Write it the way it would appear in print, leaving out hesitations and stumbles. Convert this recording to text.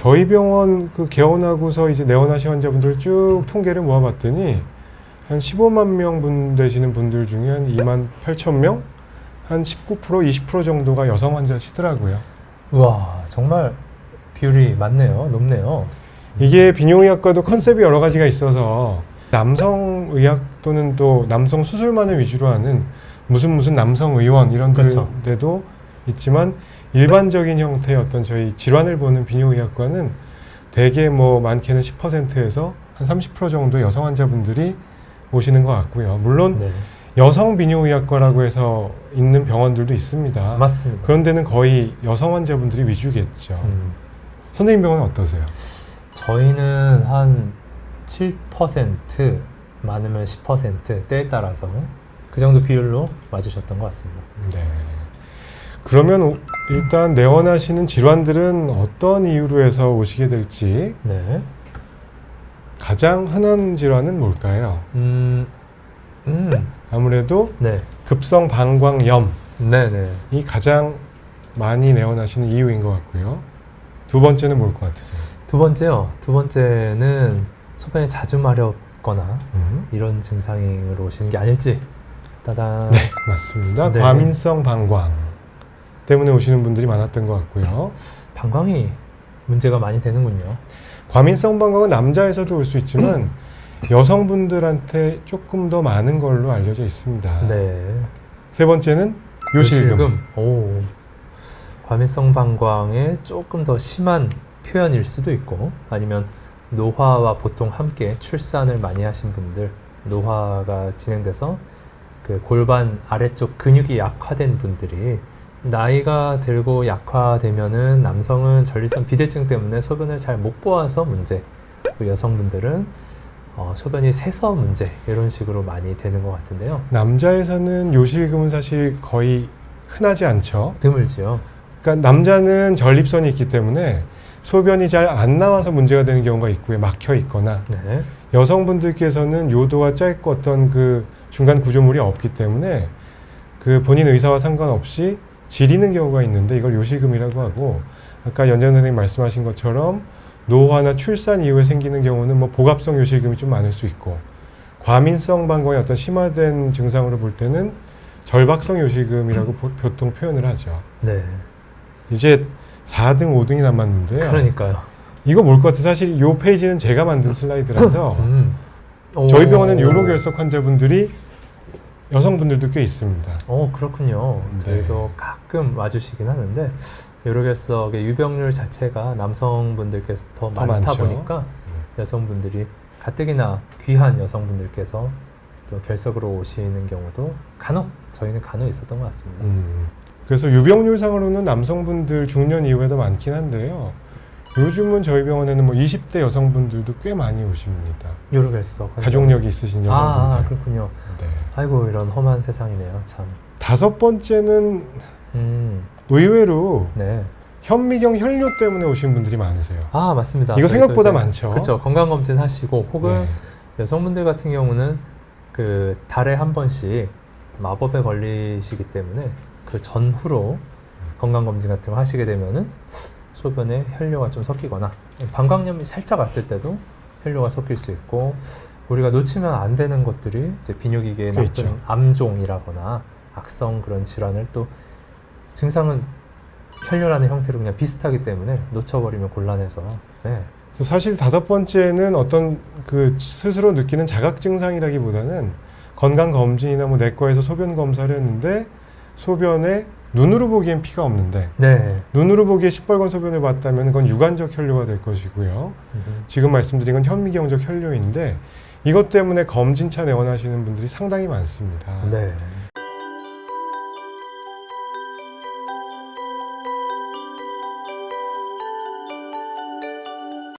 저희 병원 그 개원하고서 이제 내원하신 환자분들 쭉 통계를 모아봤더니 한 15만 명 분 되시는 분들 중에 한 2만 8천 명? 한 19%, 20% 정도가 여성 환자시더라고요. 우와, 정말 비율이 많네요. 높네요. 이게 비뇨의학과도 컨셉이 여러 가지가 있어서 남성의학 또는 또 남성 수술만을 위주로 하는 무슨 남성의원 이런 그렇죠. 데도 있지만 일반적인 형태의 어떤 저희 질환을 보는 비뇨의학과는 대개 뭐 많게는 10%에서 한 30% 정도 여성 환자분들이 오시는 것 같고요. 물론 네, 여성 비뇨의학과라고 해서 있는 병원들도 있습니다. 맞습니다. 그런 데는 거의 여성 환자분들이 위주겠죠. 선생님 병원은 어떠세요? 저희는 한 7% 많으면 10% 때에 따라서 그 정도 비율로 맞으셨던 것 같습니다. 네. 그러면 일단 내원하시는 질환들은 어떤 이유로 해서 오시게 될지 네. 가장 흔한 질환은 뭘까요? 아무래도 네. 급성 방광염이 네네. 가장 많이 내원하시는 이유인 것 같고요. 두 번째는 뭘 것 같으세요? 두 번째요. 두 번째는 소변이 자주 마렵거나 이런 증상으로 오시는 게 아닐지. 따단. 네, 맞습니다. 네. 과민성 방광 때문에 오시는 분들이 많았던 것 같고요. 방광이 문제가 많이 되는군요. 과민성 방광은 남자에서도 올 수 있지만 여성분들한테 조금 더 많은 걸로 알려져 있습니다. 네. 세 번째는 요실금. 오. 과민성 방광의 조금 더 심한 표현일 수도 있고, 아니면 노화와 보통 함께 출산을 많이 하신 분들, 노화가 진행돼서 그 골반 아래쪽 근육이 약화된 분들이 나이가 들고 약화되면은 남성은 전립선 비대증 때문에 소변을 잘 못 보아서 문제, 그리고 여성분들은 소변이 새서 문제, 이런 식으로 많이 되는 것 같은데요. 남자에서는 요실금은 사실 거의 흔하지 않죠. 드물지요. 그러니까 남자는 전립선이 있기 때문에 소변이 잘 안 나와서 문제가 되는 경우가 있고요. 막혀 있거나 네. 여성분들께서는 요도가 짧고 어떤 그 중간 구조물이 없기 때문에 그 본인 의사와 상관없이 지리는 경우가 있는데 이걸 요실금이라고 하고, 아까 연장 선생님 말씀하신 것처럼 노화나 출산 이후에 생기는 경우는 뭐 복압성 요실금이 좀 많을 수 있고, 과민성 방광의 어떤 심화된 증상으로 볼 때는 절박성 요실금이라고 보통 표현을 하죠. 네. 이제 4등, 5등이 남았는데요. 그러니까요. 이거 뭘 것 같아요? 사실 이 페이지는 제가 만든 슬라이드라서 저희 병원은 요로결석 환자분들이 여성분들도 꽤 있습니다. 그렇군요. 네. 저희도 가끔 와주시긴 하는데 요로결석의 유병률 자체가 남성분들께서 더 많다 많죠. 보니까 여성분들이 가뜩이나 귀한 여성분들께서 또 결석으로 오시는 경우도 저희는 간혹 있었던 것 같습니다. 그래서 유병률상으로는 남성분들 중년 이후에도 많긴 한데요. 요즘은 저희 병원에는 뭐 20대 여성분들도 꽤 많이 오십니다. 요로결석 가족력이 있으신 여성분들. 그렇군요. 네. 아이고, 이런 험한 세상이네요. 참. 다섯 번째는 의외로 네. 현미경 혈뇨 때문에 오신 분들이 많으세요. 맞습니다. 이거 저희도 생각보다 이제 많죠. 그렇죠. 건강검진 하시고 혹은 네. 여성분들 같은 경우는 그 달에 한 번씩 마법에 걸리시기 때문에 그 전후로 건강검진 같은 거 하시게 되면은 소변에 혈뇨가 좀 섞이거나 방광염이 살짝 왔을 때도 혈뇨가 섞일 수 있고, 우리가 놓치면 안 되는 것들이 이제 비뇨기계에 나쁜 그렇죠. 암종이라거나 악성 그런 질환을, 또 증상은 혈뇨라는 형태로 그냥 비슷하기 때문에 놓쳐버리면 곤란해서. 네. 사실 다섯 번째는 어떤 그 스스로 느끼는 자각 증상이라기보다는 건강검진이나 뭐 내과에서 소변 검사를 했는데 소변에 눈으로 보기엔 피가 없는데 네. 눈으로 보기에 시뻘건 소변을 봤다면 그건 유관적 혈뇨가 될 것이고요. 지금 말씀드린 건 현미경적 혈뇨인데 이것 때문에 검진차 내원하시는 분들이 상당히 많습니다. 네.